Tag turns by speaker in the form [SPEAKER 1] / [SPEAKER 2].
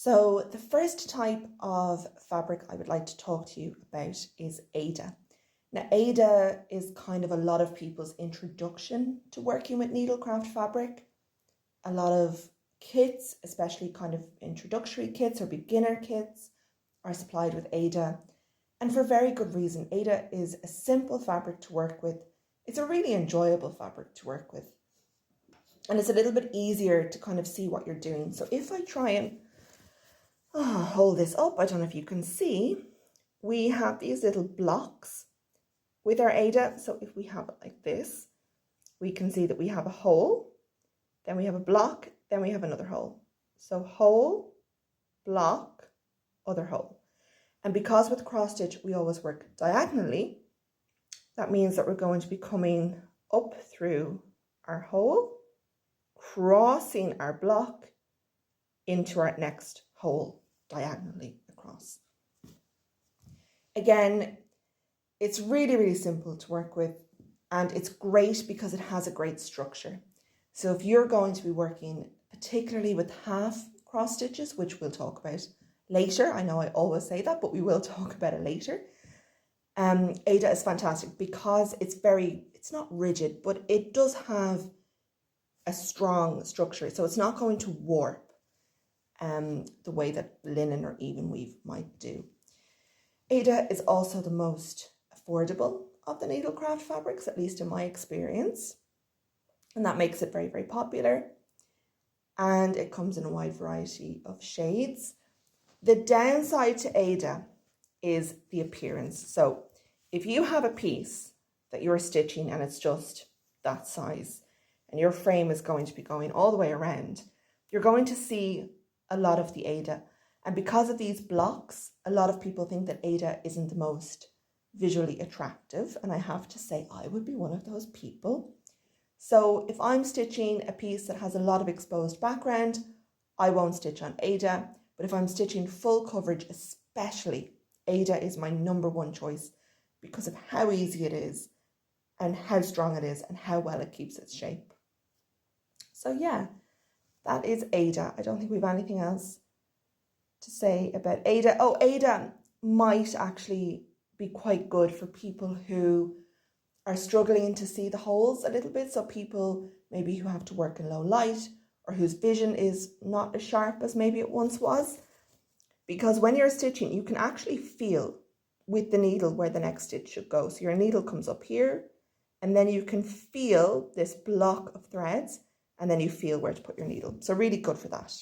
[SPEAKER 1] So the first type of fabric I would like to talk to you about is Aida. Now, Aida is kind of a lot of people's introduction to working with needlecraft fabric. A lot of kits, especially kind of introductory kits or beginner kits, are supplied with Aida. And for very good reason. Aida is a simple fabric to work with. It's a really enjoyable fabric to work with. And it's a little bit easier to kind of see what you're doing. So if I try and hold this up, I don't know if you can see, we have these little blocks with our Aida. So if we have it like this, we can see that we have a hole, then we have a block, then we have another hole. So hole, block, other hole. And because with cross stitch, we always work diagonally, that means that we're going to be coming up through our hole, crossing our block into our next hole diagonally across. Again, it's really, really simple to work with, and it's great because it has a great structure. So if you're going to be working particularly with half cross stitches, which we'll talk about later, I know I always say that, but we will talk about it later. Aida is fantastic because it's not rigid, but it does have a strong structure. So it's not going to warp the way that linen or even weave might do. Aida is also the most affordable of the needlecraft fabrics, at least in my experience. And that makes it very, very popular. And it comes in a wide variety of shades. The downside to Aida is the appearance. So if you have a piece that you're stitching and it's just that size, and your frame is going to be going all the way around, you're going to see a lot of the Aida. And because of these blocks, a lot of people think that Aida isn't the most visually attractive. And I have to say, I would be one of those people. So if I'm stitching a piece that has a lot of exposed background, I won't stitch on Aida. But if I'm stitching full coverage, especially, Aida is my number one choice because of how easy it is and how strong it is and how well it keeps its shape. So yeah, that is Aida. I don't think we have anything else to say about Aida. Oh, Aida might actually be quite good for people who are struggling to see the holes a little bit. So people maybe who have to work in low light or whose vision is not as sharp as maybe it once was. Because when you're stitching, you can actually feel with the needle where the next stitch should go. So your needle comes up here and then you can feel this block of threads and then you feel where to put your needle. So really good for that.